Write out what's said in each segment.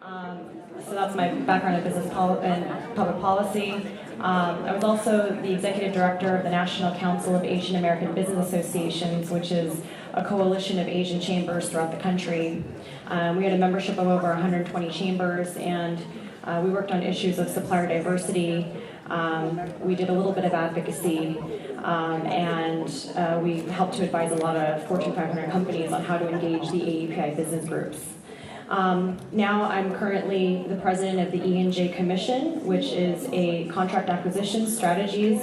So that's my background in business and public policy. I was also the executive director of the National Council of Asian American Business Associations, which is a coalition of Asian chambers throughout the country. We had a membership of over 120 chambers, and we worked on issues of supplier diversity. We did a little bit of advocacy, and we helped to advise a lot of Fortune 500 companies on how to engage the AAPI business groups. Now I'm currently the president of the E J Commission, which is a contract acquisition strategies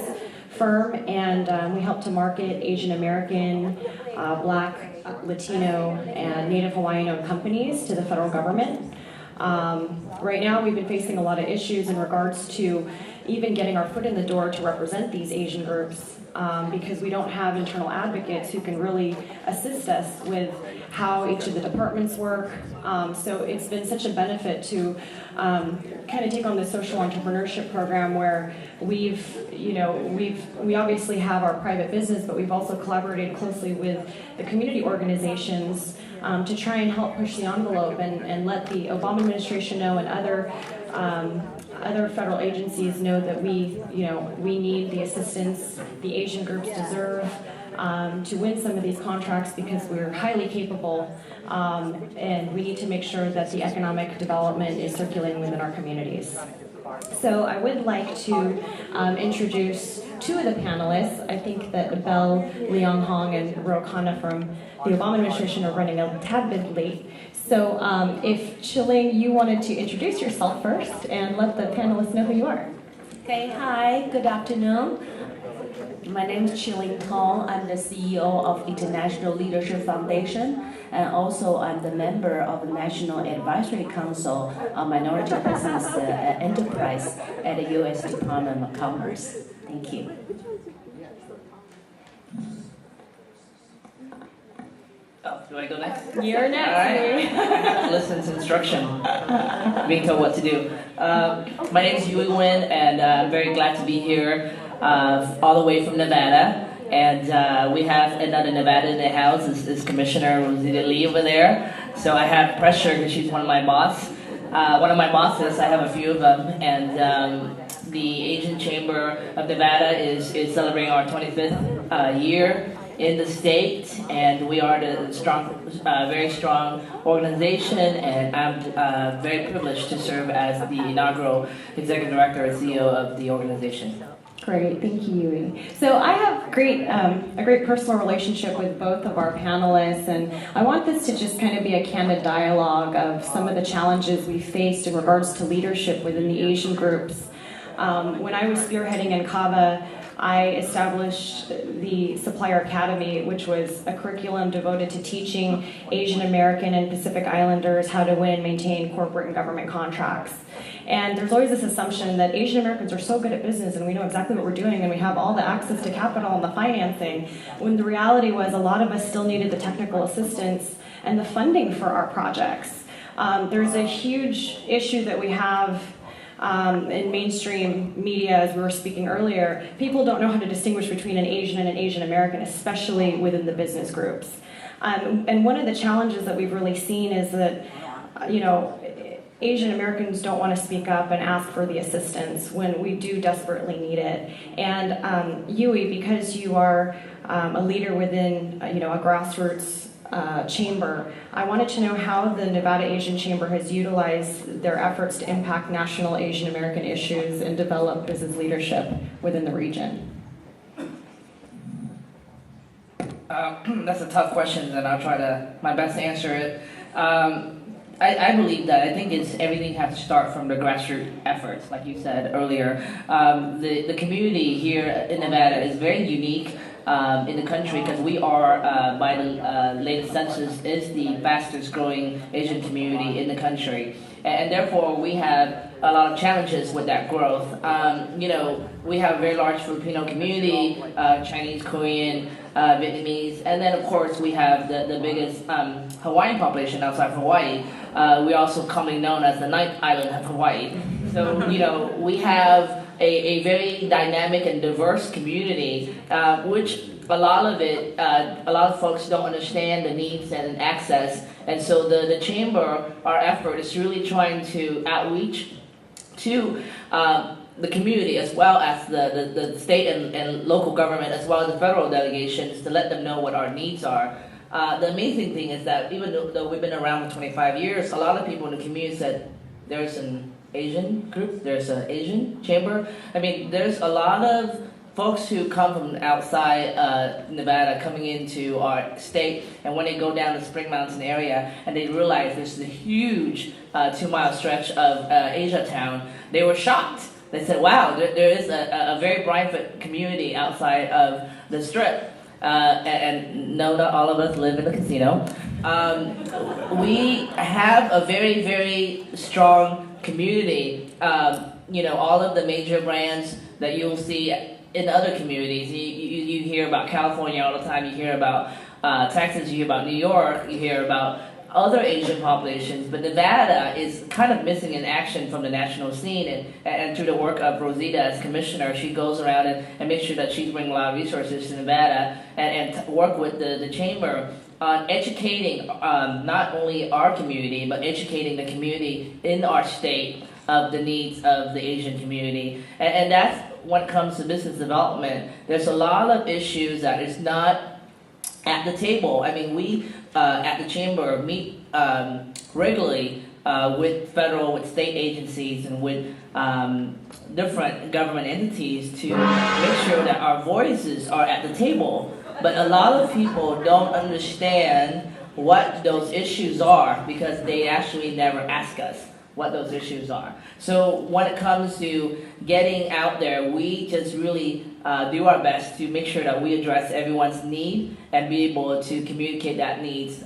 firm, and we help to market Asian American, Black, Latino, and Native Hawaiian-owned companies to the federal government. Right now we've been facing a lot of issues in regards to even getting our foot in the door to represent these Asian groups, because we don't have internal advocates who can really assist us with how each of the departments work. So it's been such a benefit to kind of take on the social entrepreneurship program where we obviously have our private business, but we've also collaborated closely with the community organizations to try and help push the envelope and let the Obama administration know and other federal agencies know that we need the assistance the Asian groups deserve to win some of these contracts, because we're highly capable, and we need to make sure that the economic development is circulating within our communities. So I would like to introduce two of the panelists. I think that Bel Leong-Hong and Rokana from the Obama administration are running a tad bit late. So if Chiling, you wanted to introduce yourself first and let the panelists know who you are. Okay, hi, good afternoon. My name is Chiling Tong. I'm the CEO of International Leadership Foundation, and also I'm the member of the National Advisory Council on Minority Business Enterprise at the U.S. Department of Commerce. Thank you. Oh, do I go next? You're next. All right. I have to listen to instruction, being told what to do. My name is Duy Nguyen, and I'm very glad to be here, all the way from Nevada. And we have another Nevada in the house, is Commissioner Rosita Lee over there. So I have pressure because she's one of my bosses. I have a few of them, and the Asian Chamber of Nevada is celebrating our 25th year in the state, and we are the very strong organization, and I'm very privileged to serve as the inaugural executive director and CEO of the organization. Great, thank you, Yui. So I have a great personal relationship with both of our panelists, and I want this to just kind of be a candid dialogue of some of the challenges we faced in regards to leadership within the Asian groups. When I was spearheading in Kava, I established the Supplier Academy, which was a curriculum devoted to teaching Asian American and Pacific Islanders how to win and maintain corporate and government contracts. And there's always this assumption that Asian Americans are so good at business and we know exactly what we're doing and we have all the access to capital and the financing, when the reality was a lot of us still needed the technical assistance and the funding for our projects. There's a huge issue that we have in mainstream media, as we were speaking earlier. People don't know how to distinguish between an Asian and an Asian American, especially within the business groups. And one of the challenges that we've really seen is that, Asian Americans don't want to speak up and ask for the assistance when we do desperately need it. And Yui, because you are a leader within, a grassroots chamber, I wanted to know how the Nevada Asian Chamber has utilized their efforts to impact national Asian American issues and develop business leadership within the region. That's a tough question, and I'll try my best to answer it. I believe that. I think everything has to start from the grassroots efforts, like you said earlier. The community here in Nevada is very unique in the country, because we are, by the latest census, is the fastest growing Asian community in the country. And therefore, we have a lot of challenges with that growth. We have a very large Filipino community, Chinese, Korean, Vietnamese, and then of course we have the biggest Hawaiian population outside of Hawaii. We're also commonly known as the ninth island of Hawaii. So, we have a very dynamic and diverse community, which a lot of it, a lot of folks don't understand the needs and access. And so the chamber, our effort is really trying to outreach to the community as well as the state and local government as well as the federal delegations to let them know what our needs are. The amazing thing is that even though we've been around for 25 years, a lot of people in the community said there's an Asian group, there's an Asian chamber. I mean, there's a lot of folks who come from outside Nevada coming into our state, and when they go down the Spring Mountain area and they realize there's a huge 2-mile stretch of Asia Town, they were shocked. They said, wow, there is a very private community outside of the Strip. And no, not all of us live in a casino. We have a very, very strong community. All of the major brands that you'll see in other communities. You hear about California all the time. You hear about Texas. You hear about New York. You hear about other Asian populations. But Nevada is kind of missing in action from the national scene. And through the work of Rosita as commissioner, she goes around and makes sure that she's bringing a lot of resources to Nevada and work with the chamber on educating not only our community, but educating the community in our state of the needs of the Asian community. And that's when it comes to business development. There's a lot of issues that is not at the table. I mean, we at the chamber meet regularly with federal, with state agencies, and with different government entities to make sure that our voices are at the table. But a lot of people don't understand what those issues are because they actually never ask us what those issues are. So when it comes to getting out there, we just really do our best to make sure that we address everyone's need and be able to communicate that needs.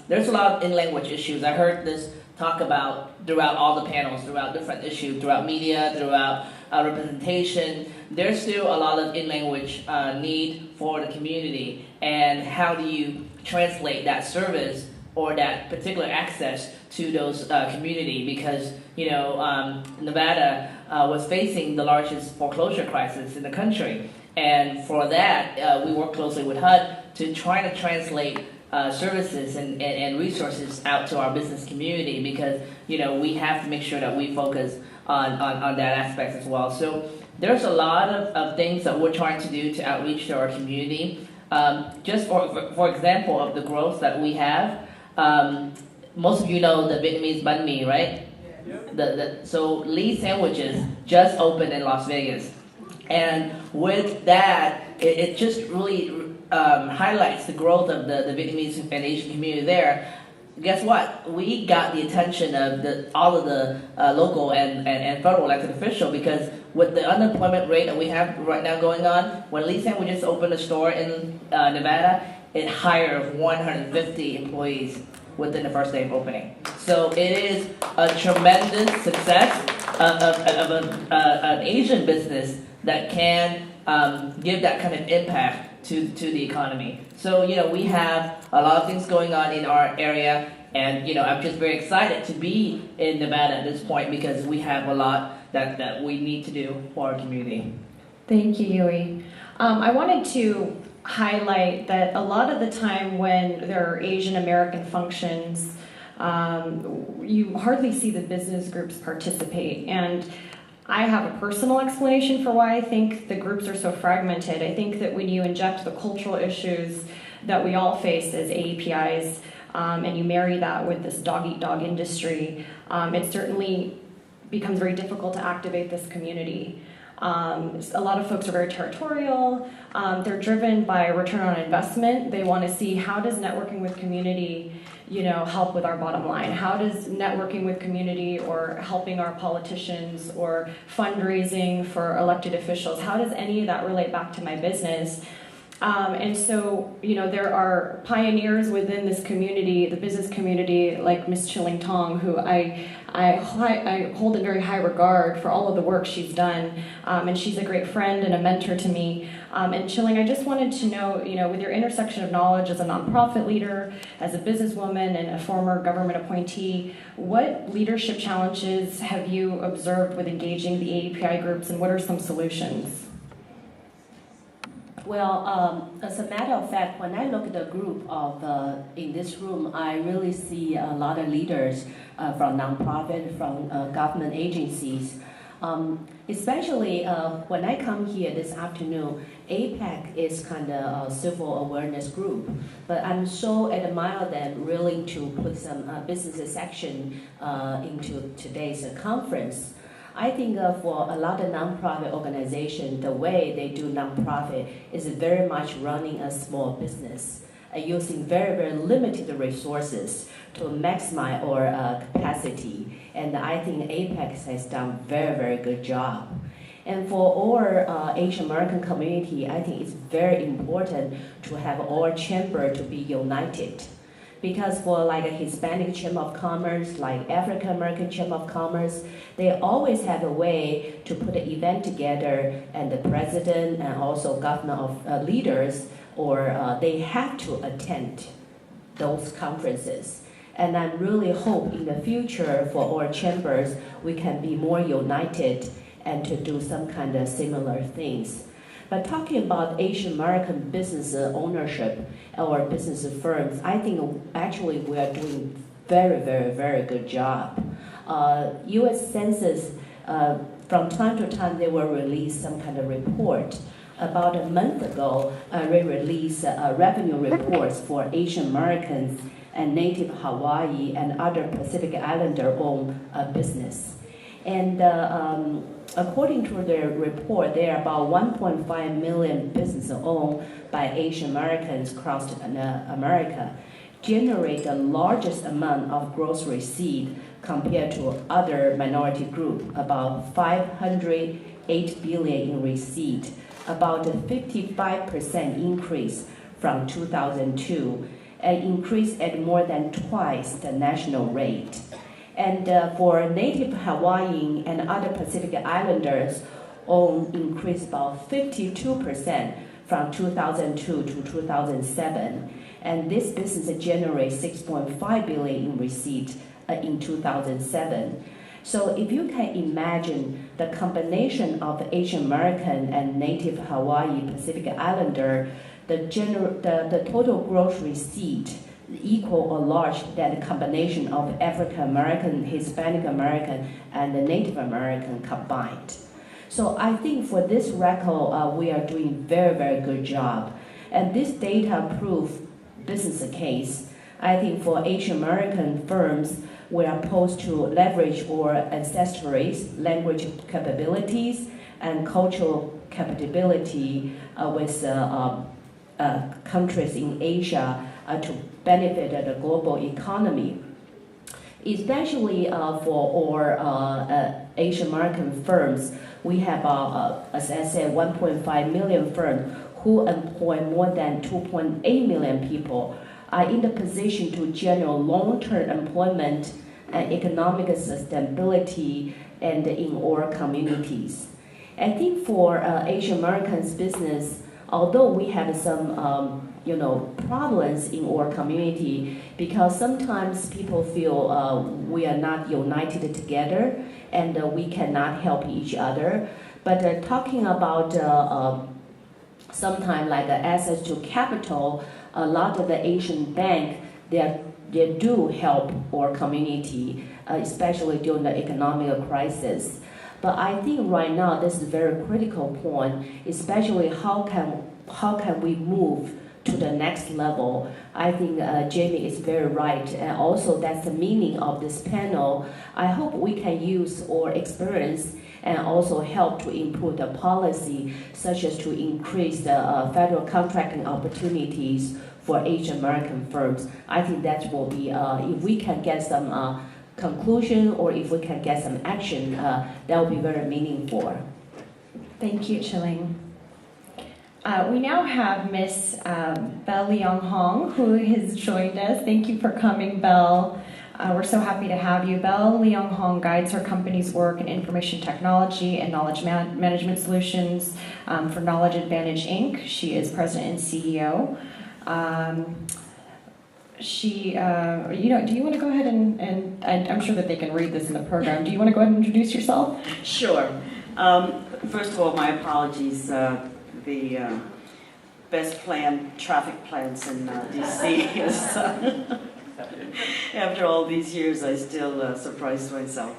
There's a lot of in-language issues. I heard this talk about throughout all the panels, throughout different issues, throughout media, throughout representation. There's still a lot of in-language need for the community. And how do you translate that service or that particular access to those community? Because Nevada was facing the largest foreclosure crisis in the country, and for that we work closely with HUD to try to translate services and resources out to our business community, because we have to make sure that we focus on that aspect as well. So there's a lot of things that we're trying to do to outreach to our community. Just for example of the growth that we have. Most of you know the Vietnamese banh mi, right? So Lee Sandwiches just opened in Las Vegas. And with that, it just really highlights the growth of the Vietnamese and Asian community there. Guess what? We got the attention of all of the local and federal elected officials, because with the unemployment rate that we have right now going on, when Lee Sandwiches opened a store in Nevada, it hired 150 employees within the first day of opening. So it is a tremendous success of an Asian business that can give that kind of impact to the economy. So we have a lot of things going on in our area, and I'm just very excited to be in Nevada at this point, because we have a lot that we need to do for our community. Thank you, Yui. I wanted to highlight that a lot of the time when there are Asian American functions, you hardly see the business groups participate. And I have a personal explanation for why I think the groups are so fragmented. I think that when you inject the cultural issues that we all face as AAPIs, and you marry that with this dog-eat-dog industry, it certainly becomes very difficult to activate this community. A lot of folks are very territorial. They're driven by return on investment. They want to see, how does networking with community, help with our bottom line? How does networking with community or helping our politicians or fundraising for elected officials, how does any of that relate back to my business? And so, there are pioneers within this community, the business community, like Ms. Chiling Tong, who I hold in very high regard for all of the work she's done, and she's a great friend and a mentor to me. And Chiling, I just wanted to know, with your intersection of knowledge as a nonprofit leader, as a businesswoman, and a former government appointee, what leadership challenges have you observed with engaging the AAPI groups, and what are some solutions? Well, as a matter of fact, when I look at the group of in this room, I really see a lot of leaders from nonprofit, from government agencies. Especially when I come here this afternoon, APAC is kind of a civil awareness group, but I'm so admire them willing to put some business section into today's conference. I think for a lot of nonprofit organizations, the way they do nonprofit is very much running a small business, using very, very limited resources to maximize our capacity. And I think APAICS has done very, very good job. And for our Asian American community, I think it's very important to have our chamber to be united. Because for like a Hispanic Chamber of Commerce, like African American Chamber of Commerce, they always have a way to put an event together, and the president and also government of leaders, or they have to attend those conferences. And I really hope in the future for our chambers, we can be more united and to do some kind of similar things. But talking about Asian American business ownership or business firms, I think actually we are doing very, very, very good job. U.S. Census, from time to time, they will release some kind of report. About a month ago, they released revenue reports for Asian Americans and Native Hawaii and other Pacific Islander-owned business. And according to their report, there are about 1.5 million businesses owned by Asian Americans across America, generate the largest amount of gross receipt compared to other minority groups, about $508 billion in receipt, about a 55% increase from 2002, an increase at more than twice the national rate. And for Native Hawaiian and other Pacific Islanders, own increased about 52% from 2002 to 2007. And this business generates $6.5 billion in receipt in 2007. So if you can imagine the combination of Asian American and Native Hawaii Pacific Islander, the total gross receipt equal or large than the combination of African American, Hispanic American, and the Native American combined. So I think for this record, we are doing very, very good job. And this data proof business case. I think for Asian American firms, we are supposed to leverage our ancestries, language capabilities, and cultural compatibility with countries in Asia to benefit the global economy. Especially for our Asian American firms, we have, as I said, 1.5 million firms who employ more than 2.8 million people, are in the position to generate long-term employment and economic sustainability and in our communities. I think for Asian Americans business, although we have some problems in our community, because sometimes people feel we are not united together and we cannot help each other. But talking about sometimes like access to capital, a lot of the Asian bank, they do help our community, especially during the economic crisis. But I think right now this is a very critical point, especially how can we move to the next level. I think Jamie is very right, and also that's the meaning of this panel. I hope we can use our experience and also help to improve the policy, such as to increase the federal contracting opportunities for Asian American firms. I think that will be, if we can get some conclusion or if we can get some action, that will be very meaningful. Thank you, Chiling. We now have Miss Bel Leong-Hong, who has joined us. Thank you for coming, Bel. We're so happy to have you. Bel Leong-Hong guides her company's work in information technology and knowledge management solutions for Knowledge Advantage, Inc. She is president and CEO. Do you want to go ahead and I'm sure that they can read this in the program. Do you want to go ahead and introduce yourself? Sure. First of all, my apologies. The best planned traffic plans in DC. After all these years, I still surprise myself.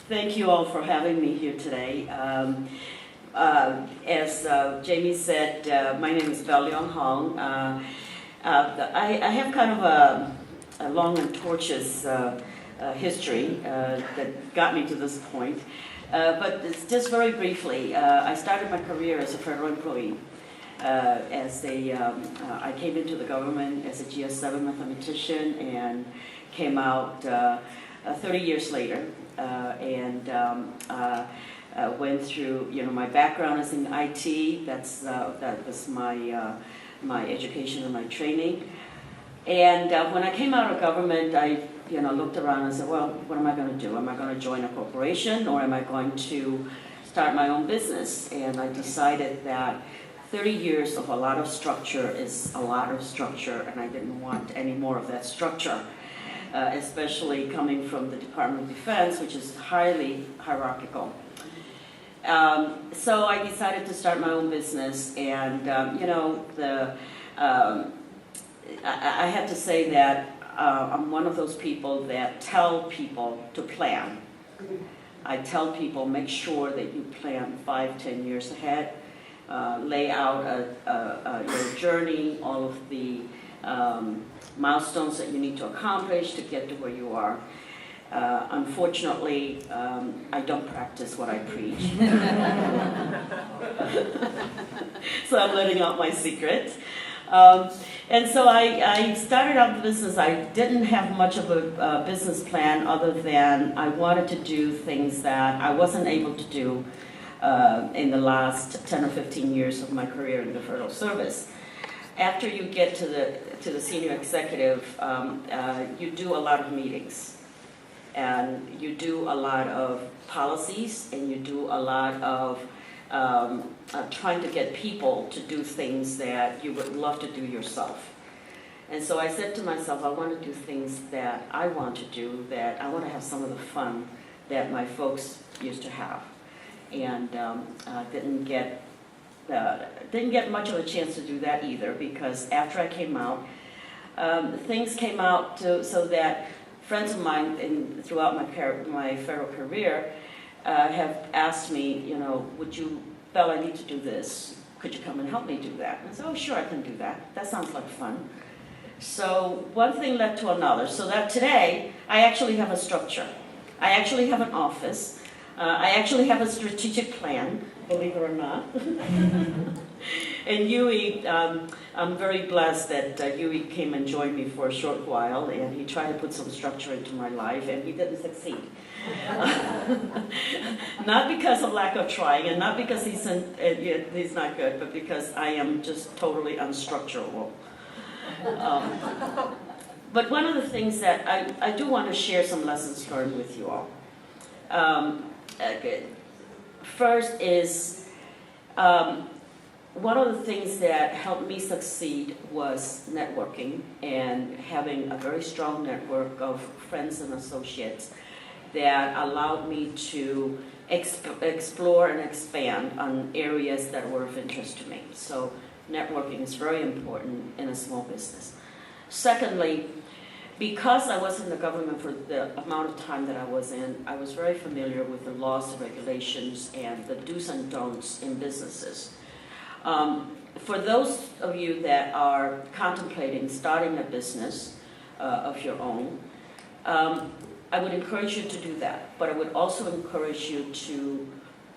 Thank you all for having me here today. As Jamie said, my name is Bel Leong-Hong. I have kind of a long and tortuous history that got me to this point. But it's just very briefly, I started my career as a federal employee. I came into the government as a GS7 mathematician and came out 30 years later, and went through, my background is in IT. That was my education and my training. And when I came out of government, I looked around and said, well, what am I going to do? Am I going to join a corporation, or am I going to start my own business? And I decided that 30 years of a lot of structure is a lot of structure, and I didn't want any more of that structure, especially coming from the Department of Defense, which is highly hierarchical. So I decided to start my own business, and I have to say that I'm one of those people that tell people to plan. I tell people, make sure that you plan 5-10 years ahead. Lay out your journey, all of the milestones that you need to accomplish to get to where you are. Unfortunately, I don't practice what I preach. So I'm letting out my secret. And so I started out the business. I didn't have much of a business plan other than I wanted to do things that I wasn't able to do in the last 10 or 15 years of my career in the federal service. After you get to the senior executive, you do a lot of meetings, and you do a lot of policies, and you do a lot of trying to get people to do things that you would love to do yourself. And so I said to myself, I want to do things that I want to do, that I want to have some of the fun that my folks used to have. And didn't get much of a chance to do that either, because after I came out, things came out so that friends of mine throughout my federal career have asked me, Bel, I need to do this. Could you come and help me do that? And I said, oh, sure, I can do that. That sounds like fun. So one thing led to another, so that today I actually have a structure. I actually have an office. I actually have a strategic plan, believe it or not. And Duy, I'm very blessed that Duy came and joined me for a short while, and he tried to put some structure into my life, and he didn't succeed. Not because of lack of trying, and not because he's not good, but because I am just totally unstructurable. But one of the things that I do want to share some lessons learned with you all. First is, one of the things that helped me succeed was networking, and having a very strong network of friends and associates that allowed me to explore and expand on areas that were of interest to me. So networking is very important in a small business. Secondly, because I was in the government for the amount of time that I was in, I was very familiar with the laws and regulations and the do's and don'ts in businesses. For those of you that are contemplating starting a business of your own, I would encourage you to do that, but I would also encourage you to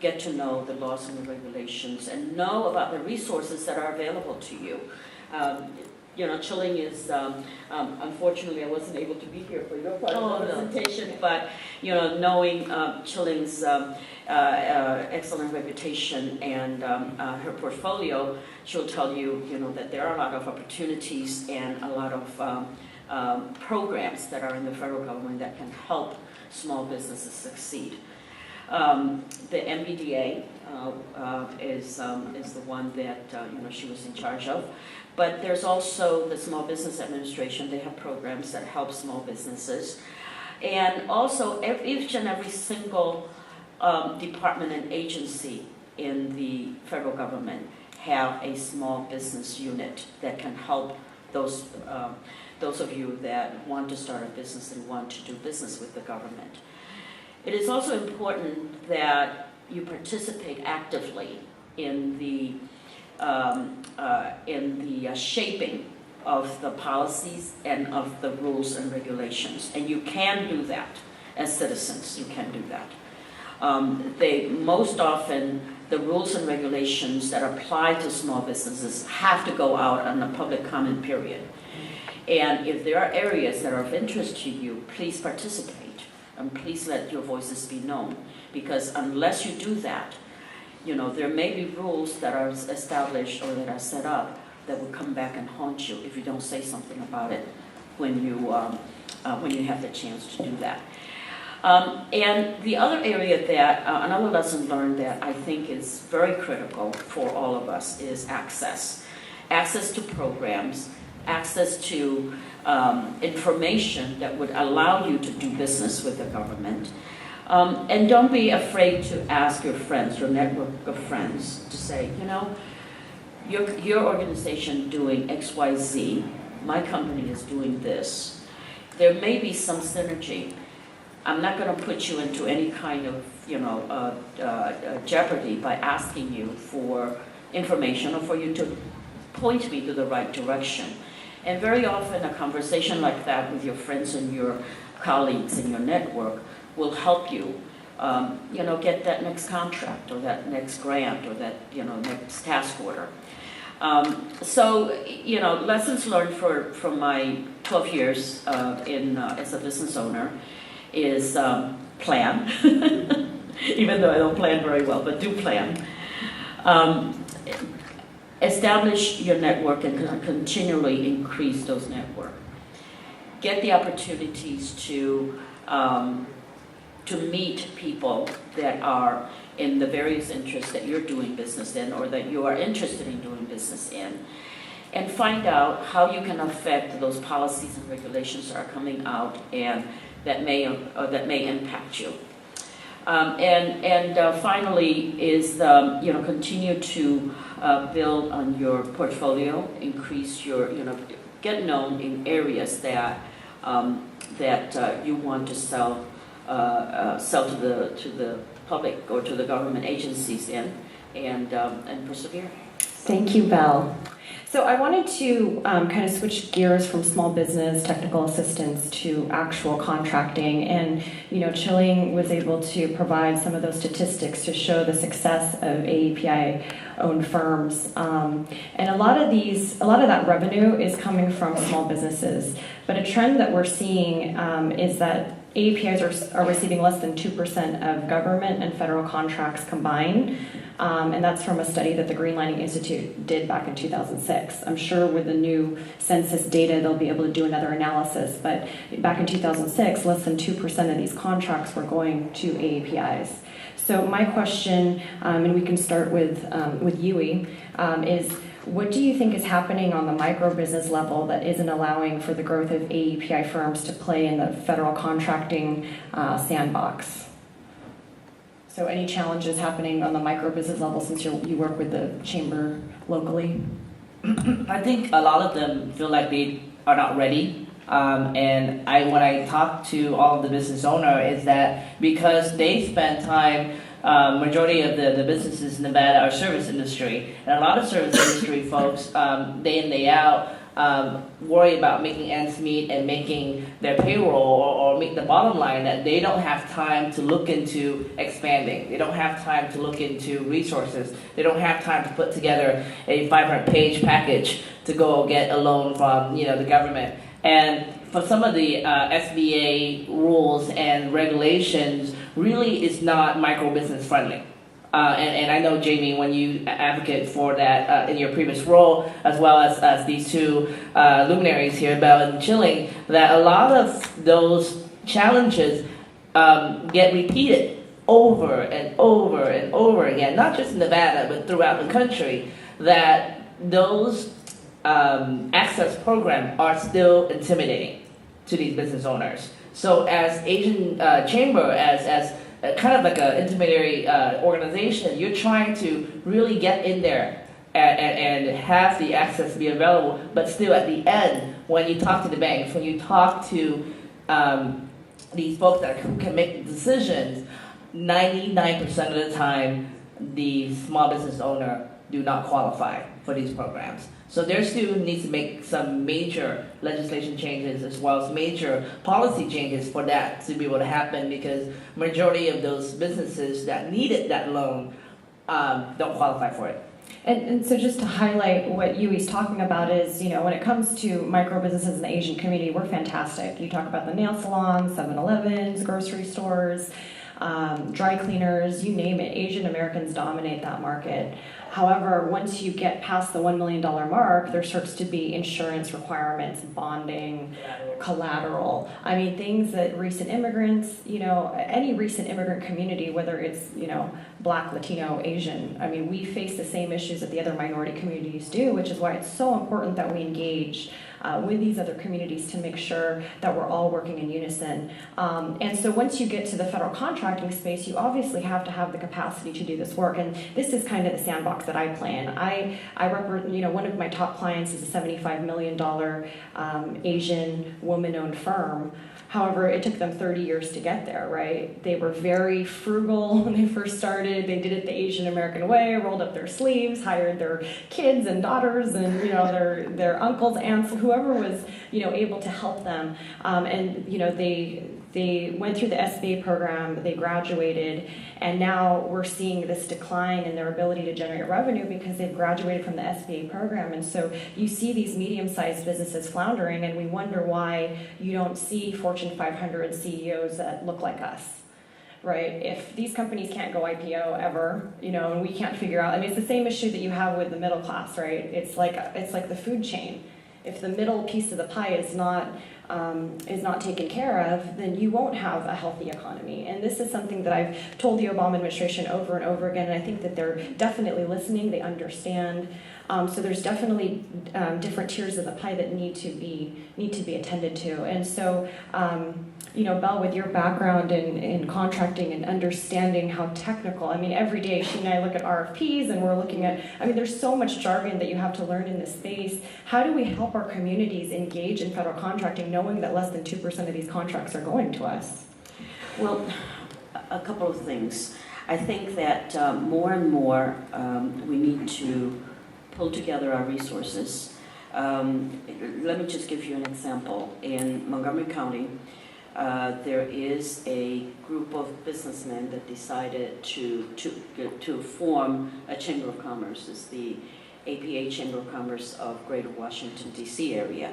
get to know the laws and the regulations and know about the resources that are available to you. Chiling is, unfortunately I wasn't able to be here for your part of the presentation, but knowing Chiling's excellent reputation and her portfolio, she'll tell you, that there are a lot of opportunities and a lot of programs that are in the federal government that can help small businesses succeed. The MBDA is the one that she was in charge of, but there's also the Small Business Administration. They have programs that help small businesses, and also each and every single department and agency in the federal government have a small business unit that can help those of you that want to start a business and want to do business with the government. It is also important that you participate actively in the shaping of the policies and of the rules and regulations, and you can do that as citizens. You can do that. Most often, the rules and regulations that apply to small businesses have to go out on a public comment period. And if there are areas that are of interest to you, please participate and please let your voices be known. Because unless you do that, there may be rules that are established or that are set up that will come back and haunt you if you don't say something about it when you have the chance to do that. And the other area that, another lesson learned that I think is very critical for all of us is access. Access to programs, access to information that would allow you to do business with the government. And don't be afraid to ask your friends, your network of friends, to say, your organization doing XYZ, my company is doing this. There may be some synergy. I'm not going to put you into any kind of, jeopardy by asking you for information or for you to point me to the right direction. And very often a conversation like that with your friends and your colleagues in your network will help you, get that next contract or that next grant or that, next task order. Lessons learned from my 12 years as a business owner is plan, even though I don't plan very well, but do plan. Establish your network and continually increase those networks. Get the opportunities to meet people that are in the various interests that you're doing business in or that you are interested in doing business in, and find out how you can affect those policies and regulations that are coming out and that may impact you. Finally is continue to build on your portfolio, increase your get known in areas that you want to sell to the public or to the government agencies in, and persevere. Thank you, Bel. So I wanted to kind of switch gears from small business technical assistance to actual contracting, and Chiling was able to provide some of those statistics to show the success of AAPI-owned firms, and a lot of that revenue is coming from small businesses. But a trend that we're seeing is that AAPIs are receiving less than 2% of government and federal contracts combined. And that's from a study that the Greenlining Institute did back in 2006. I'm sure with the new census data, they'll be able to do another analysis. But back in 2006, less than 2% of these contracts were going to AAPIs. So my question, and we can start with Yui, is what do you think is happening on the micro business level that isn't allowing for the growth of AAPI firms to play in the federal contracting sandbox? So any challenges happening on the micro business level since you work with the chamber locally? I think a lot of them feel like they are not ready. And when I talk to all of the business owners, is that because they spend time, majority of the businesses in Nevada are service industry, and a lot of service industry folks, day in, day out, worry about making ends meet and making their payroll or make the bottom line, that they don't have time to look into expanding. They don't have time to look into resources. They don't have time to put together a 500-page package to go get a loan from the government. And for some of the SBA rules and regulations, really is not micro business friendly. And I know, Jamie, when you advocate for that in your previous role, as well as these two luminaries here, Bel and Chiling, that a lot of those challenges get repeated over and over and over again, not just in Nevada, but throughout the country, that those access programs are still intimidating to these business owners. So as Asian Chamber, as kind of like an intermediary organization, you're trying to really get in there and have the access be available, but still at the end, when you talk to the banks, when you talk to these folks who can make decisions, 99% of the time, the small business owner do not qualify for these programs. So there still needs to make some major legislation changes as well as major policy changes for that to be able to happen, because majority of those businesses that needed that loan don't qualify for it. And so just to highlight what Yui's talking about is, when it comes to micro businesses in the Asian community, we're fantastic. You talk about the nail salons, 7-Elevens, grocery stores, dry cleaners, you name it. Asian Americans dominate that market. However, once you get past the $1 million mark, there starts to be insurance requirements, bonding, collateral. I mean, things that recent immigrants, any recent immigrant community, whether it's, Black, Latino, Asian, I mean, we face the same issues that the other minority communities do, which is why it's so important that we engage with these other communities to make sure that we're all working in unison. And so once you get to the federal contracting space, you obviously have to have the capacity to do this work. And this is kind of the sandbox that I play in. I represent, one of my top clients is a $75 million Asian woman-owned firm. However, it took them 30 years to get there, right? They were very frugal when they first started. They did it the Asian American way, rolled up their sleeves, hired their kids and daughters and their uncles, aunts, whoever was able to help them. And they went through the SBA program, they graduated, and now we're seeing this decline in their ability to generate revenue because they've graduated from the SBA program. And so you see these medium-sized businesses floundering, and we wonder why you don't see Fortune 500 CEOs that look like us. Right? If these companies can't go IPO ever, and we can't figure out, I mean, it's the same issue that you have with the middle class, right? It's like the food chain. If the middle piece of the pie is not taken care of, then you won't have a healthy economy. And this is something that I've told the Obama administration over and over again, and I think that they're definitely listening, they understand. So there's definitely different tiers of the pie that need to be attended to. And so, Bel, with your background in contracting and understanding how technical, I mean, every day she and I look at RFPs and we're looking at, I mean, there's so much jargon that you have to learn in this space. How do we help our communities engage in federal contracting knowing that less than 2% of these contracts are going to us? Well, a couple of things. I think that more and more we need to pull together our resources. Let me just give you an example. In Montgomery County, there is a group of businessmen that decided to form a Chamber of Commerce. It's the APA Chamber of Commerce of Greater Washington, D.C. area.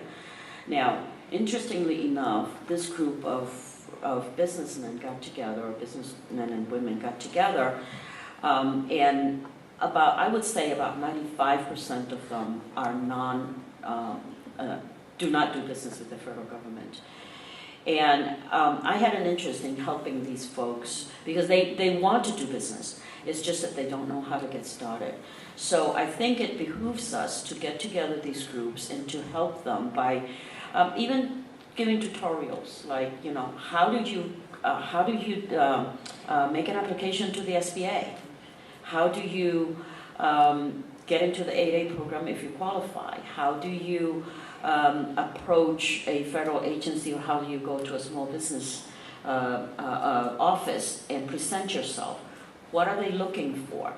Now, interestingly enough, this group of businessmen got together, or businessmen and women got together, and I would say about 95% of them are do not do business with the federal government. And I had an interest in helping these folks because they want to do business. It's just that they don't know how to get started. So I think it behooves us to get together these groups and to help them by even giving tutorials, like, how do you make an application to the SBA? How do you get into the 8A program if you qualify? How do you approach a federal agency, or how do you go to a small business office and present yourself? What are they looking for?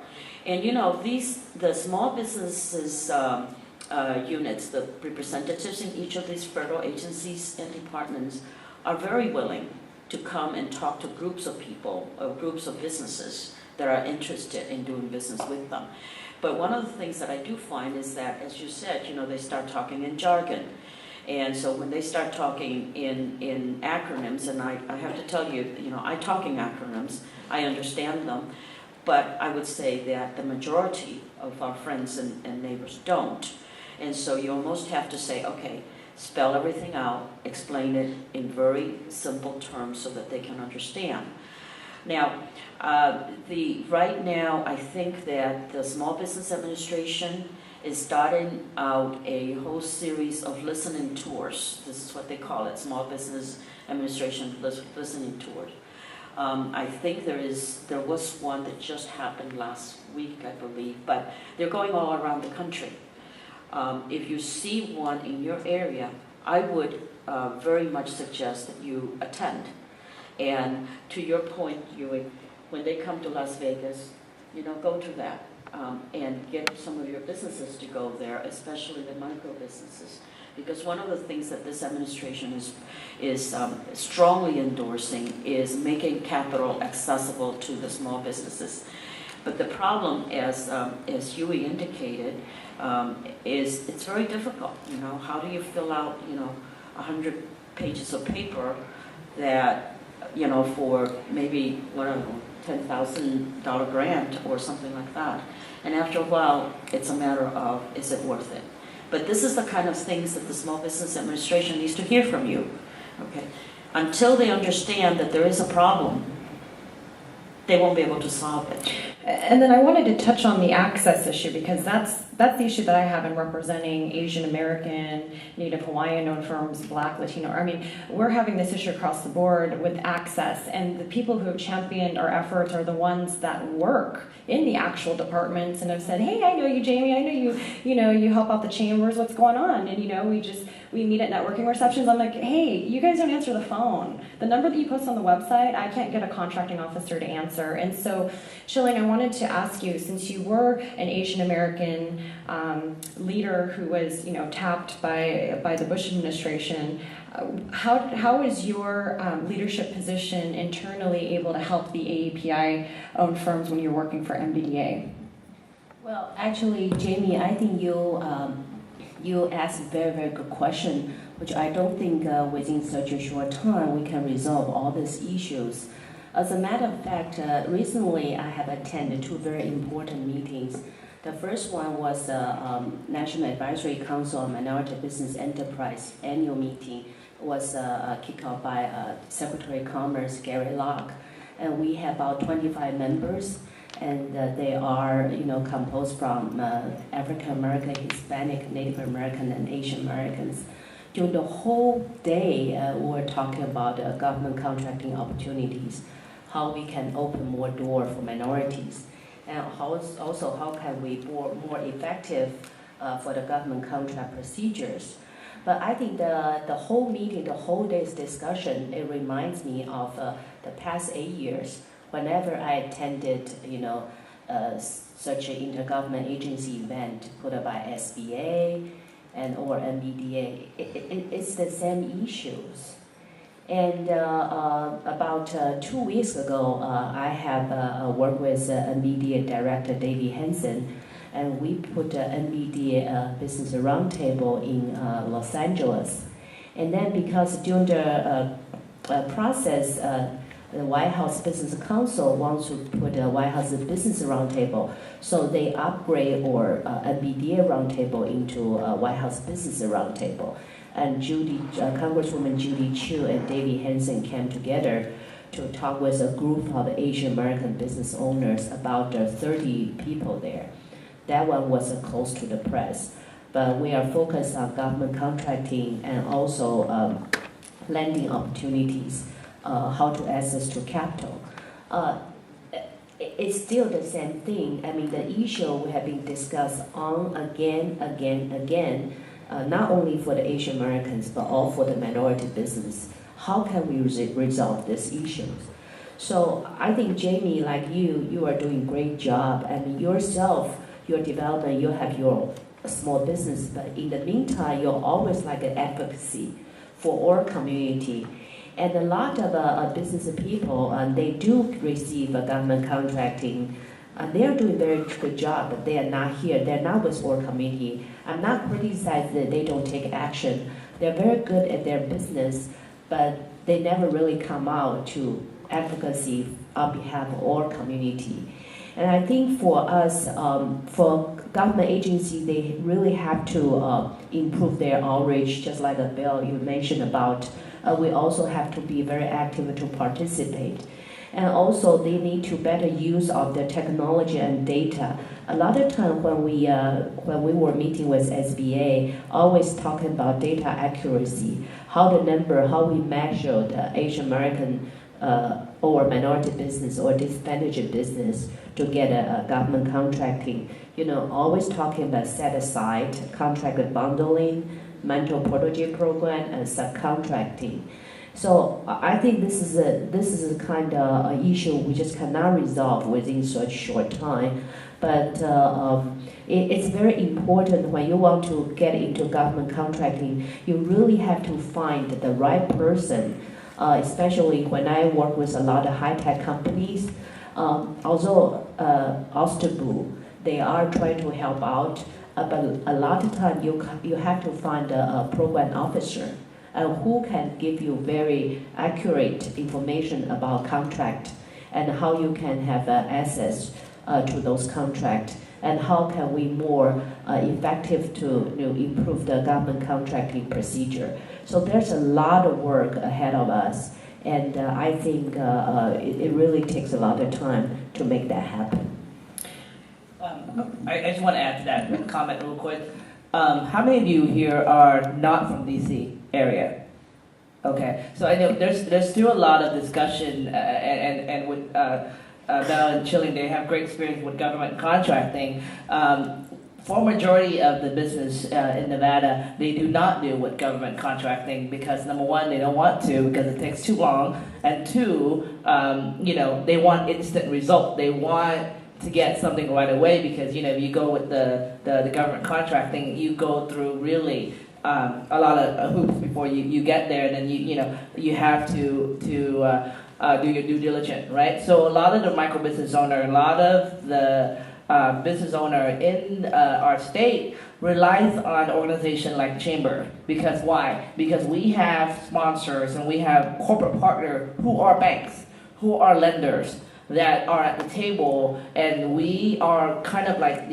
And the small businesses units, the representatives in each of these federal agencies and departments are very willing to come and talk to groups of people or groups of businesses that are interested in doing business with them. But one of the things that I do find is that, as you said, they start talking in jargon. And so when they start talking in acronyms, and I have to tell you, I talk in acronyms, I understand them, but I would say that the majority of our friends and neighbors don't. And so you almost have to say, okay, spell everything out, explain it in very simple terms so that they can understand. Now, right now, I think that the Small Business Administration is starting out a whole series of listening tours. This is what they call it, Small Business Administration listening tours, I think there was one that just happened last week, I believe, but they're going all around the country. If you see one in your area, I would very much suggest that you attend. And to your point, when they come to Las Vegas, go to that and get some of your businesses to go there, especially the micro businesses. Because one of the things that this administration is strongly endorsing is making capital accessible to the small businesses. But the problem, as Huey indicated, is it's very difficult. How do you fill out 100 pages of paper that for maybe $10,000 grant or something like that? And after a while, it's a matter of, is it worth it? But this is the kind of things that the Small Business Administration needs to hear from you, okay? Until they understand that there is a problem, they won't be able to solve it. And then I wanted to touch on the access issue, because that's the issue that I have in representing Asian American, Native Hawaiian-owned firms, Black, Latino. I mean, we're having this issue across the board with access, and the people who have championed our efforts are the ones that work in the actual departments and have said, hey, I know you, Jamie, I know you help out the chambers, what's going on? And we meet at networking receptions. I'm like, hey, you guys don't answer the phone. The number that you post on the website, I can't get a contracting officer to answer. And so, Chiling, I wanted to ask you, since you were an Asian American leader who was, tapped by the Bush administration, how is your leadership position internally able to help the AAPI-owned firms when you're working for MBDA? Well, actually, Jamie, I think you asked a very, very good question, which I don't think within such a short time we can resolve all these issues. As a matter of fact, recently I have attended two very important meetings. The first one was the National Advisory Council on Minority Business Enterprise annual meeting. It was kicked off by Secretary of Commerce Gary Locke, and we have about 25 members, and they are composed from African American, Hispanic, Native American, and Asian Americans. During the whole day, we were talking about government contracting opportunities, how we can open more doors for minorities, and also how can we be more effective for the government contract procedures. But I think the whole meeting, the whole day's discussion, it reminds me of the past 8 years. Whenever I attended, such an intergovernment agency event put up by SBA or MBDA, it's the same issues. And about 2 weeks ago, I have worked with MBDA Director David Hansen, and we put an MBDA Business Roundtable in Los Angeles. And then because during the process, the White House Business Council wants to put a White House Business Roundtable, so they upgrade our MBDA Roundtable into a White House Business Roundtable. And Congresswoman Judy Chu and David Hansen came together to talk with a group of Asian American business owners, about 30 people there. That one was close to the press, but we are focused on government contracting and also lending opportunities, how to access to capital. It's still the same thing. I mean, the issue we have been discussed on again, not only for the Asian Americans, but all for the minority business. How can we resolve these issues? So I think, Jamie, like you are doing a great job. I mean, yourself, your development, you have your small business, but in the meantime, you're always like an advocacy for our community. And a lot of business people, they do receive government contracting. They are doing a very good job, but they are not here. They're not with our community. I'm not criticizing that they don't take action. They're very good at their business, but they never really come out to advocacy on behalf of our community. And I think for us, for government agencies, they really have to improve their outreach, just like Bel, you mentioned about. We also have to be very active to participate. And also they need to better use of the technology and data. A lot of time when we were meeting with SBA, always talking about data accuracy, how we measure the Asian American or minority business or disadvantaged business to get a government contracting. Always talking about set aside, contract bundling, mental protege program, and subcontracting. So I think this is a kind of an issue we just cannot resolve within such short time. But it's very important when you want to get into government contracting, you really have to find the right person. Especially when I work with a lot of high-tech companies, although Osterbu, they are trying to help out, but a lot of time you have to find a program officer who can give you very accurate information about contract and how you can have access to those contracts and how can we more effective to improve the government contracting procedure. So there's a lot of work ahead of us, and I think it really takes a lot of time to make that happen. I just want to add to that comment real quick. How many of you here are not from DC area? Okay, so I know there's still a lot of discussion, and with Bel and Chiling, they have great experience with government contracting. For majority of the business in Nevada, they do not deal with government contracting because number one, they don't want to because it takes too long, and two, they want instant result. They want to get something right away because if you go with the government contracting, you go through really a lot of hoops before you get there, and then you have to do your due diligence, right? So a lot of the micro business owner, a lot of the business owner in our state relies on an organization like Chamber. Because why? Because we have sponsors and we have corporate partners who are banks, who are lenders that are at the table, and we are kind of like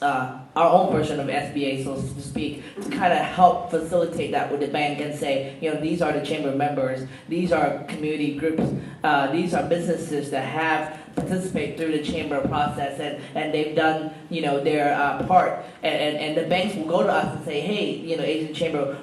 our own version of SBA, so to speak, to kind of help facilitate that with the bank and say, these are the chamber members, these are community groups, these are businesses that have participate through the chamber process, and they've done their part, and the banks will go to us and say, hey, Asian Chamber,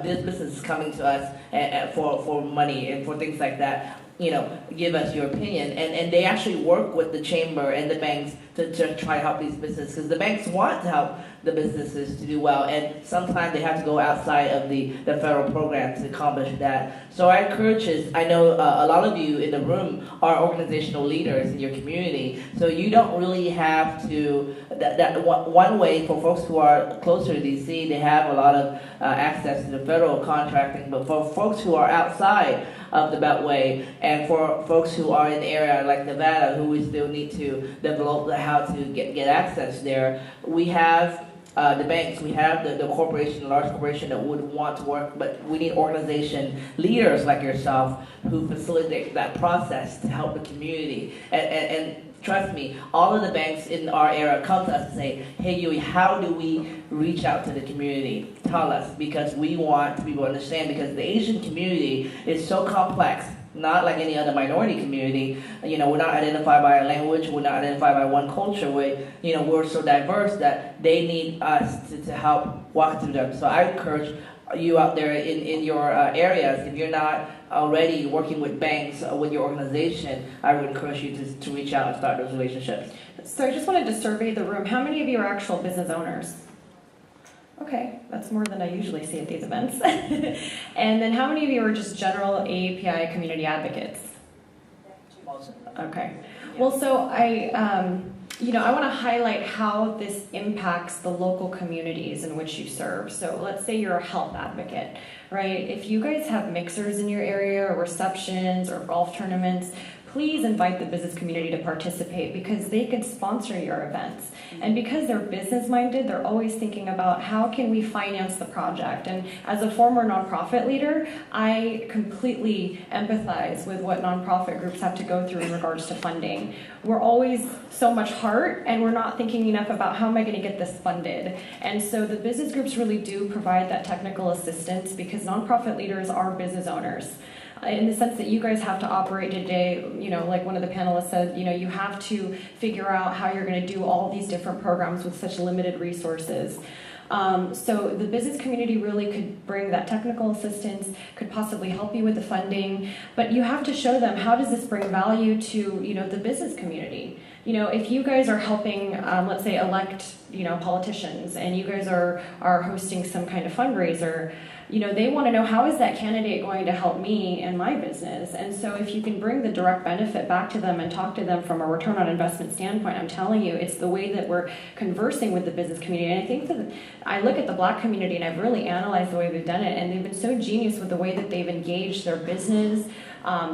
this business is coming to us for money and for things like that. Give us your opinion. And they actually work with the chamber and the banks to try to help these businesses because the banks want to help the businesses to do well. And sometimes they have to go outside of the federal program to accomplish that. So I encourage I know a lot of you in the room are organizational leaders in your community. So you don't really have to, one way for folks who are closer to DC, they have a lot of access to the federal contracting. But for folks who are outside of the Beltway, and for folks who are in the area like Nevada, who we still need to develop how to get access there, we have the banks, we have the corporation, large corporation that would want to work, but we need organization leaders like yourself who facilitate that process to help the community. And trust me, all of the banks in our area come to us and say, hey, Yui, how do we reach out to the community? Tell us, because we want people to understand, because the Asian community is so complex, not like any other minority community. We're not identified by a language, we're not identified by one culture. We're so diverse that they need us to help walk through them. So I encourage you out there in your areas, if you're not already working with banks or with your organization, I would encourage you to reach out and start those relationships. So I just wanted to survey the room. How many of you are actual business owners? Okay, that's more than I usually see at these events. And then how many of you are just general AAPI community advocates? Okay. Well, so I want to highlight how this impacts the local communities in which you serve. So let's say you're a health advocate, right? If you guys have mixers in your area or receptions or golf tournaments, please invite the business community to participate because they could sponsor your events. And because they're business minded, they're always thinking about how can we finance the project. And as a former nonprofit leader, I completely empathize with what nonprofit groups have to go through in regards to funding. We're always so much heart and we're not thinking enough about how am I going to get this funded. And so the business groups really do provide that technical assistance because nonprofit leaders are business owners. In the sense that you guys have to operate today, like one of the panelists said, you have to figure out how you're going to do all these different programs with such limited resources. So the business community really could bring that technical assistance, could possibly help you with the funding, but you have to show them, how does this bring value to, the business community? If you guys are helping, let's say, elect, politicians, and you guys are hosting some kind of fundraiser, they want to know, how is that candidate going to help me and my business? And so if you can bring the direct benefit back to them and talk to them from a return on investment standpoint, I'm telling you, it's the way that we're conversing with the business community. And I think that I look at the Black community, and I've really analyzed the way we've done it, and they've been so genius with the way that they've engaged their business,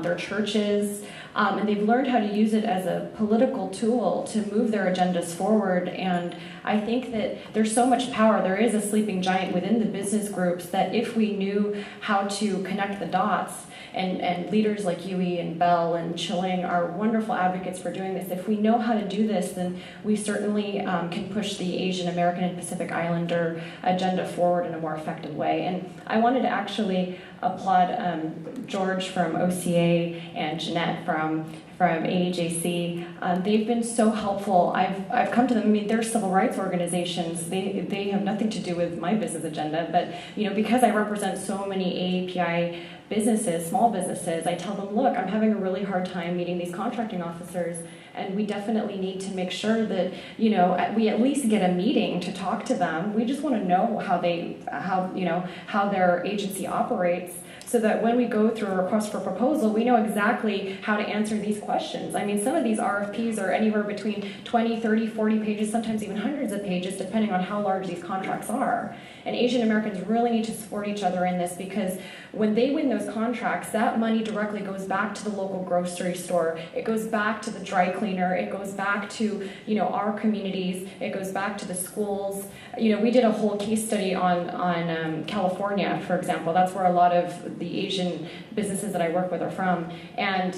their churches, and they've learned how to use it as a political tool to move their agendas forward. And I think that there's so much power. There is a sleeping giant within the business groups that if we knew how to connect the dots, and leaders like Yui and Bel and Chiling are wonderful advocates for doing this. If we know how to do this, then we certainly can push the Asian American and Pacific Islander agenda forward in a more effective way. And I wanted to actually applaud George from OCA and Jeanette from AAJC. They've been so helpful. I've come to them. I mean, they're civil rights organizations. They have nothing to do with my business agenda, but because I represent so many AAPI businesses, small businesses, I tell them, look, I'm having a really hard time meeting these contracting officers, and we definitely need to make sure that we at least get a meeting to talk to them. We just want to know how their agency operates, so that when we go through a request for proposal, we know exactly how to answer these questions. I mean, some of these RFPs are anywhere between 20, 30, 40 pages, sometimes even hundreds of pages, depending on how large these contracts are. And Asian Americans really need to support each other in this, because when they win those contracts, that money directly goes back to the local grocery store. It goes back to the dry cleaner. It goes back to, our communities. It goes back to the schools. We did a whole case study on California, for example. That's where a lot of the Asian businesses that I work with are from. And,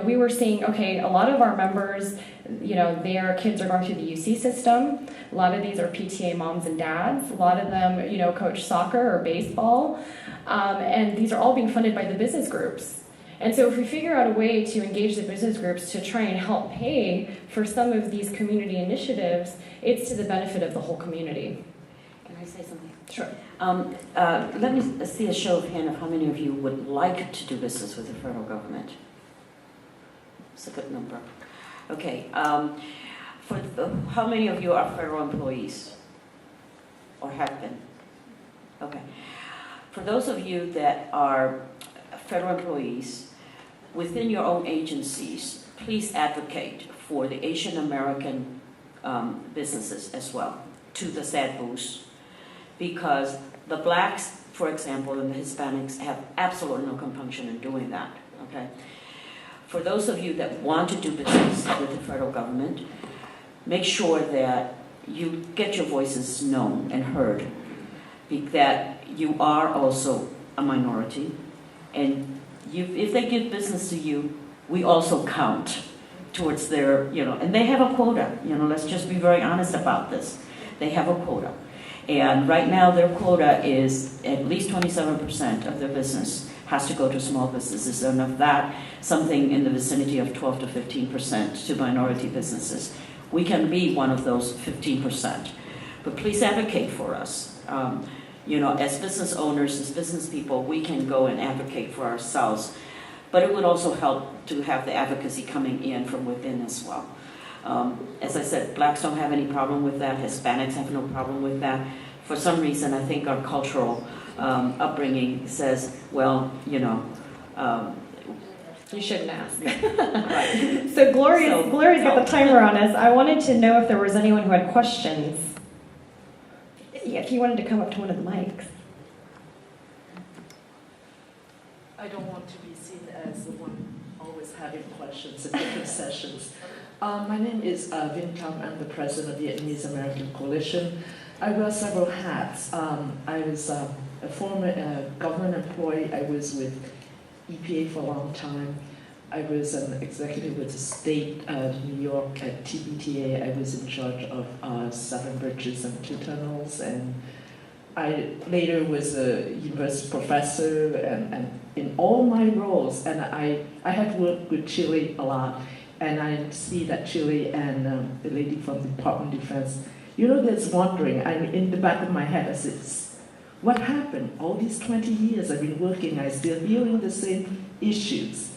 we were seeing, okay, a lot of our members, their kids are going through the UC system. A lot of these are PTA moms and dads. A lot of them, coach soccer or baseball. And these are all being funded by the business groups. And so if we figure out a way to engage the business groups to try and help pay for some of these community initiatives, it's to the benefit of the whole community. Can I say something? Sure. Let me see a show of hands of how many of you would like to do business with the federal government. It's a good number. Okay. How many of you are federal employees or have been? Okay. For those of you that are federal employees, within your own agencies, please advocate for the Asian American businesses as well, to the SAD boost, because the Blacks, for example, and the Hispanics have absolutely no compunction in doing that, okay? For those of you that want to do business with the federal government, make sure that you get your voices known and heard, that you are also a minority, and if they give business to you, we also count towards their, and they have a quota, let's just be very honest about this. They have a quota. And right now their quota is at least 27% of their business has to go to small businesses, and of that, something in the vicinity of 12 to 15% to minority businesses. We can be one of those 15%. But please advocate for us. As business owners, as business people, we can go and advocate for ourselves. But it would also help to have the advocacy coming in from within as well. As I said, Blacks don't have any problem with that. Hispanics have no problem with that. For some reason, I think our cultural upbringing says, well, You shouldn't ask. Right. So Gloria's got the timer on us. I wanted to know if there was anyone who had questions. Yeah, if you wanted to come up to one of the mics. I don't want to be seen as the one always having questions in different sessions. My name is Vinh Tam. I'm the president of the Vietnamese American Coalition. I wear several hats. I was a former government employee. I was with EPA for a long time. I was an executive with the state of New York at TBTA. I was in charge of 7 bridges and 2 tunnels, and I later was a university professor, and in all my roles, and I have worked with Chile a lot, and I see that Chile and the lady from the Department of Defense You know, there's wondering, in the back of my head, I said, what happened? All these 20 years I've been working, I'm still hearing the same issues.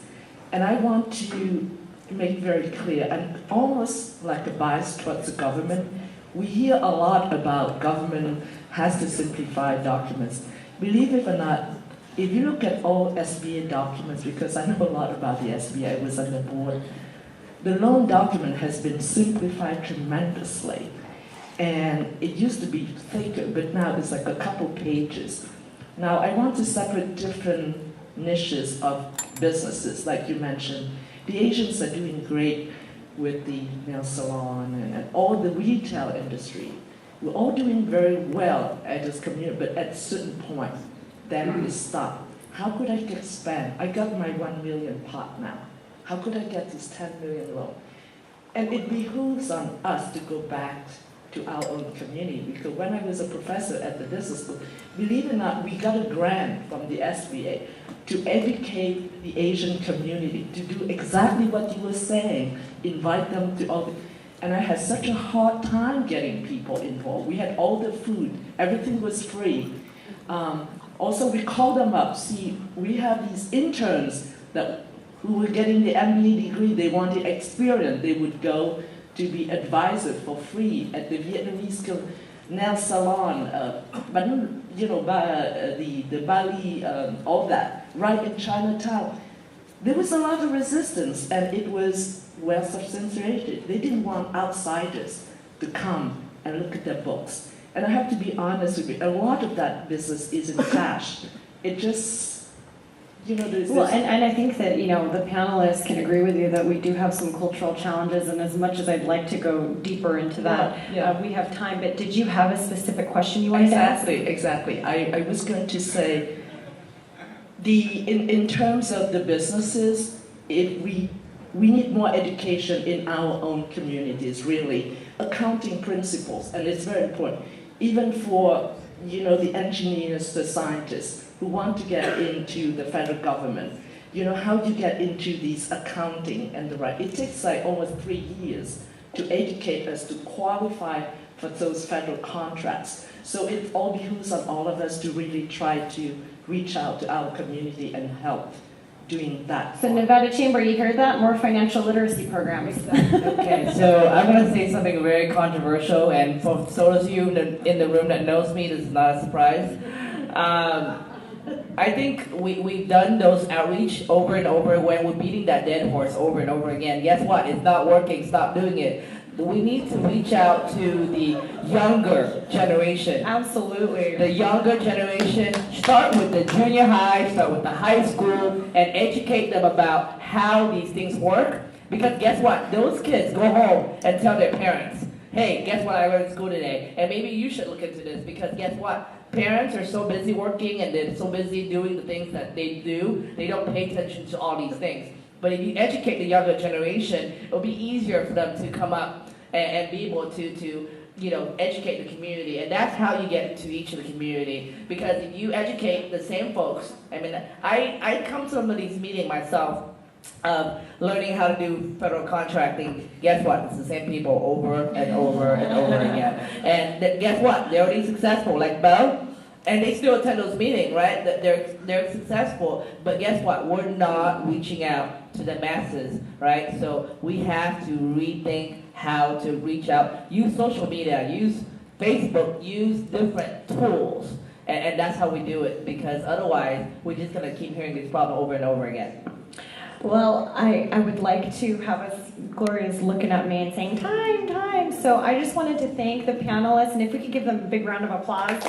And I want to make very clear, and almost like a bias towards the government, we hear a lot about government has to simplify documents. Believe it or not, if you look at all SBA documents, because I know a lot about the SBA, I was on the board, the loan document has been simplified tremendously. And it used to be thicker, but now it's like a couple pages. Now, I want to separate different niches of businesses, like you mentioned. The Asians are doing great with the nail salon and all the retail industry. We're all doing very well at this community, but at a certain point, then we stop. How could I expand? I got my 1 million pot now. How could I get this 10 million loan? And it behooves on us to go back to our own community, because when I was a professor at the business school, believe it or not, we got a grant from the SBA to educate the Asian community, to do exactly what you were saying, invite them to all the, and I had such a hard time getting people involved. We had all the food, everything was free. Also, we called them up, see, we have these interns who were getting the MBA degree, they wanted experience, they would go to be advisors for free at the Vietnamese nail salon, the Bali, all that, right in Chinatown. There was a lot of resistance, and it was well substantiated. They didn't want outsiders to come and look at their books. And I have to be honest with you, a lot of that business is in cash. It just, there's Well, and I think that, the panelists can agree with you that we do have some cultural challenges, and as much as I'd like to go deeper into that, we have time. But did you have a specific question you wanted to ask? Exactly. I was going to say, in terms of the businesses, we need more education in our own communities, really. Accounting principles, and it's very important. Even for, the engineers, the scientists, who want to get into the federal government, how do you get into these accounting and the right? It takes like almost 3 years to educate us to qualify for those federal contracts. So it all behooves on all of us to really try to reach out to our community and help doing that. So Nevada Chamber, you heard that? More financial literacy programs. Okay, so I'm going to say something very controversial, and for those of you in the room that knows me, this is not a surprise. I think we've done those outreach over and over when we're beating that dead horse over and over again. Guess what? It's not working. Stop doing it. We need to reach out to the younger generation. Absolutely. The younger generation, start with the junior high, start with the high school, and educate them about how these things work. Because guess what? Those kids go home and tell their parents, hey, guess what I learned in school today? And maybe you should look into this, because guess what? Parents are so busy working and they're so busy doing the things that they do, they don't pay attention to all these things. But if you educate the younger generation, it'll be easier for them to come up and be able to educate the community. And that's how you get into each of the community. Because if you educate the same folks, I come to some of these meetings myself, learning how to do federal contracting. Guess what? It's the same people over and over and over again. And guess what? They're already successful, like Bel. And they still attend those meetings, right? They're successful, but guess what? We're not reaching out to the masses, right? So we have to rethink how to reach out. Use social media, use Facebook, use different tools, and that's how we do it. Because otherwise, we're just gonna keep hearing this problem over and over again. Well, I would like to have us, Gloria's looking at me and saying, time. So I just wanted to thank the panelists, and if we could give them a big round of applause.